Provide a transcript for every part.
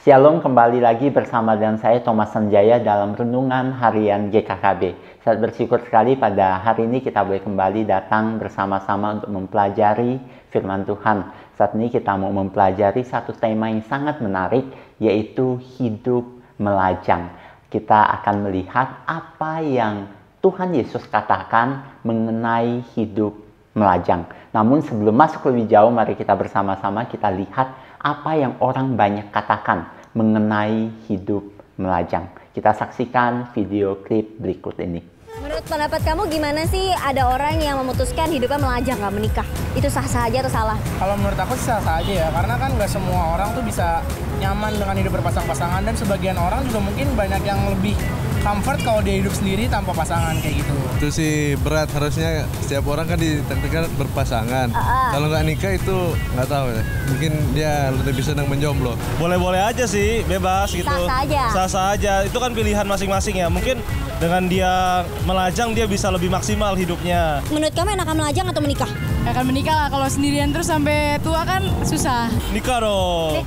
Shalom, kembali lagi bersama dengan saya Thomas Sanjaya dalam Renungan Harian GKKB. Saya bersyukur sekali pada hari ini kita boleh kembali datang bersama-sama untuk mempelajari firman Tuhan. Saat ini kita mau mempelajari satu tema yang sangat menarik, yaitu hidup melajang. Kita akan melihat apa yang Tuhan Yesus katakan mengenai hidup melajang. Namun sebelum masuk lebih jauh, mari kita bersama-sama kita lihat apa yang orang banyak katakan mengenai hidup melajang. Kita saksikan video klip berikut ini. Menurut pendapat kamu gimana sih ada orang yang memutuskan hidupnya melajang gak menikah? Itu sah-sah aja atau salah? Kalau menurut aku sah-sah aja ya, karena kan gak semua orang tuh bisa nyaman dengan hidup berpasang-pasangan, dan sebagian orang juga mungkin banyak yang lebih comfort kalau dia hidup sendiri tanpa pasangan kayak gitu. Itu sih berat, harusnya setiap orang kan ditakdirkan berpasangan. Kalau nggak nikah itu nggak tahu ya. Mungkin dia lebih senang menjomblo. Boleh-boleh aja sih, bebas gitu. Sah-sah aja. Sah-sah aja, itu kan pilihan masing-masing ya. Mungkin dengan dia melajang dia bisa lebih maksimal hidupnya. Menurut kamu enakan melajang atau menikah? Akan menikah lah, kalau sendirian terus sampai tua kan susah. Nikah dong.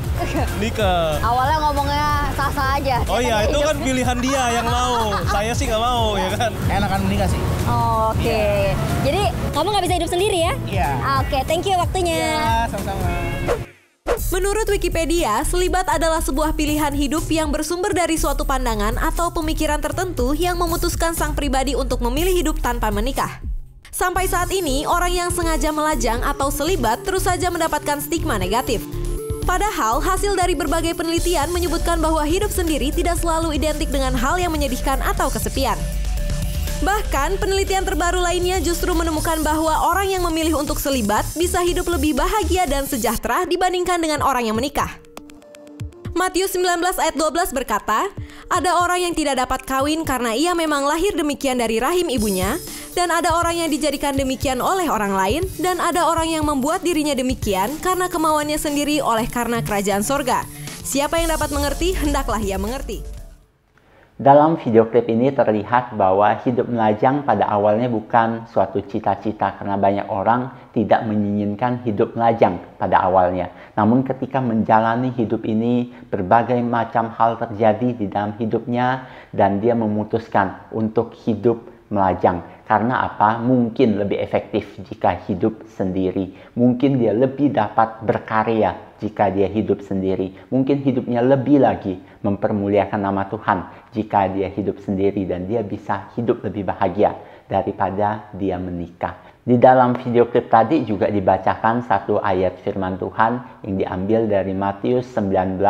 Nikah. Awalnya ngomongnya sah-sah aja. Oh iya, itu kan pilihan dia yang mau. Saya sih nggak mau ya kan. Enakan menikah sih. Oke. Jadi kamu nggak bisa hidup sendiri ya? Iya. Oke, thank you waktunya. Ya, sama-sama. Menurut Wikipedia, selibat adalah sebuah pilihan hidup yang bersumber dari suatu pandangan atau pemikiran tertentu yang memutuskan sang pribadi untuk memilih hidup tanpa menikah. Sampai saat ini, orang yang sengaja melajang atau selibat terus saja mendapatkan stigma negatif. Padahal, hasil dari berbagai penelitian menyebutkan bahwa hidup sendiri tidak selalu identik dengan hal yang menyedihkan atau kesepian. Bahkan, penelitian terbaru lainnya justru menemukan bahwa orang yang memilih untuk selibat bisa hidup lebih bahagia dan sejahtera dibandingkan dengan orang yang menikah. Matius 19 ayat 12 berkata, ada orang yang tidak dapat kawin karena ia memang lahir demikian dari rahim ibunya, dan ada orang yang dijadikan demikian oleh orang lain, dan ada orang yang membuat dirinya demikian karena kemauannya sendiri oleh karena kerajaan sorga. Siapa yang dapat mengerti, hendaklah ia mengerti. Dalam video klip ini terlihat bahwa hidup melajang pada awalnya bukan suatu cita-cita, karena banyak orang tidak menginginkan hidup melajang pada awalnya. Namun ketika menjalani hidup ini, berbagai macam hal terjadi di dalam hidupnya dan dia memutuskan untuk hidup melajang. Karena apa? Mungkin lebih efektif jika hidup sendiri. Mungkin dia lebih dapat berkarya jika dia hidup sendiri. Mungkin hidupnya lebih lagi mempermuliakan nama Tuhan jika dia hidup sendiri, dan dia bisa hidup lebih bahagia daripada dia menikah. Di dalam video klip tadi juga dibacakan satu ayat firman Tuhan yang diambil dari Matius 19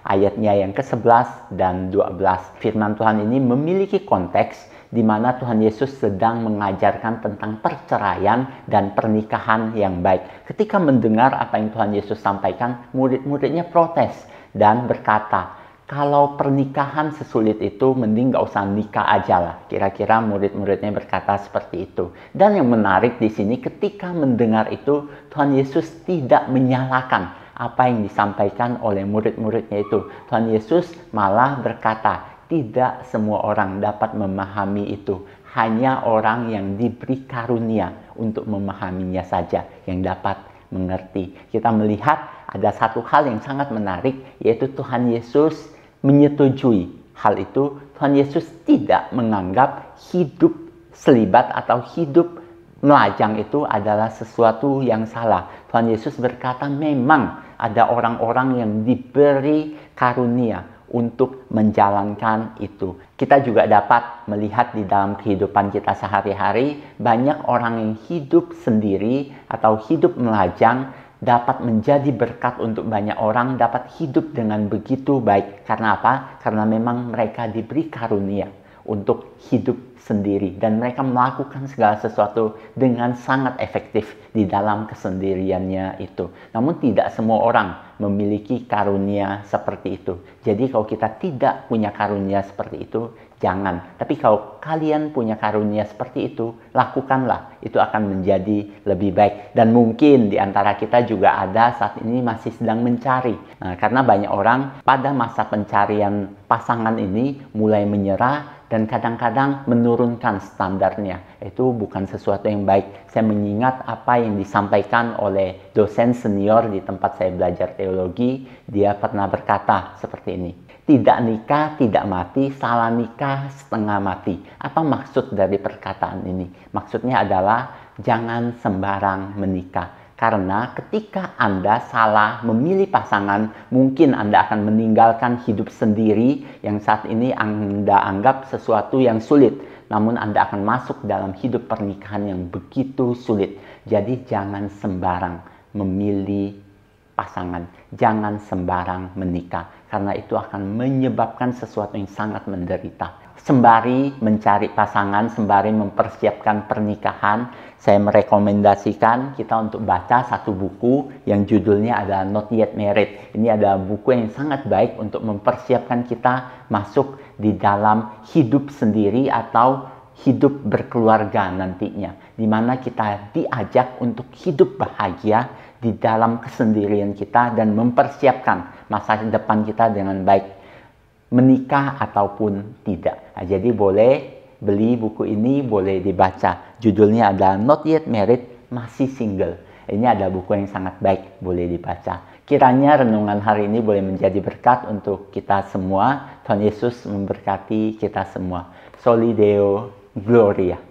ayatnya yang ke-11 dan 12. Firman Tuhan ini memiliki konteks di mana Tuhan Yesus sedang mengajarkan tentang perceraian dan pernikahan yang baik. Ketika mendengar apa yang Tuhan Yesus sampaikan, murid-muridnya protes dan berkata, kalau pernikahan sesulit itu, mending gak usah nikah aja lah. Kira-kira murid-muridnya berkata seperti itu. Dan yang menarik di sini, ketika mendengar itu, Tuhan Yesus tidak menyalahkan apa yang disampaikan oleh murid-muridnya itu. Tuhan Yesus malah berkata, tidak semua orang dapat memahami itu. Hanya orang yang diberi karunia untuk memahaminya saja yang dapat mengerti. Kita melihat ada satu hal yang sangat menarik, yaitu Tuhan Yesus menyetujui hal itu. Tuhan Yesus tidak menganggap hidup selibat atau hidup melajang itu adalah sesuatu yang salah. Tuhan Yesus berkata memang ada orang-orang yang diberi karunia untuk menjalankan itu. Kita juga dapat melihat di dalam kehidupan kita sehari-hari, banyak orang yang hidup sendiri atau hidup melajang dapat menjadi berkat untuk banyak orang, dapat hidup dengan begitu baik. Karena apa? Karena memang mereka diberi karunia untuk hidup sendiri, dan mereka melakukan segala sesuatu dengan sangat efektif di dalam kesendiriannya itu. Namun tidak semua orang memiliki karunia seperti itu. Jadi kalau kita tidak punya karunia seperti itu, jangan. Tapi kalau kalian punya karunia seperti itu, lakukanlah. Itu akan menjadi lebih baik. Dan mungkin di antara kita juga ada saat ini masih sedang mencari. Karena banyak orang pada masa pencarian pasangan ini mulai menyerah dan kadang-kadang menurunkan standarnya. Itu bukan sesuatu yang baik. Saya mengingat apa yang disampaikan oleh dosen senior di tempat saya belajar teologi. Dia pernah berkata seperti ini. Tidak nikah, tidak mati, salah nikah, setengah mati. Apa maksud dari perkataan ini? Maksudnya adalah jangan sembarang menikah. Karena ketika Anda salah memilih pasangan, mungkin Anda akan meninggalkan hidup sendiri yang saat ini Anda anggap sesuatu yang sulit. Namun Anda akan masuk dalam hidup pernikahan yang begitu sulit. Jadi jangan sembarang memilih pasangan. Jangan sembarang menikah. Karena itu akan menyebabkan sesuatu yang sangat menderita. Sembari mencari pasangan, sembari mempersiapkan pernikahan, saya merekomendasikan kita untuk baca satu buku yang judulnya adalah Not Yet Married. Ini adalah buku yang sangat baik untuk mempersiapkan kita masuk di dalam hidup sendiri atau hidup berkeluarga nantinya. Di mana kita diajak untuk hidup bahagia di dalam kesendirian kita dan mempersiapkan masa depan kita dengan baik. Menikah ataupun tidak. Nah, jadi boleh beli buku ini, boleh dibaca. Judulnya adalah Not Yet Married, Masih Single. Ini adalah buku yang sangat baik, boleh dibaca. Kiranya renungan hari ini boleh menjadi berkat untuk kita semua. Tuhan Yesus memberkati kita semua. Soli Deo Gloria.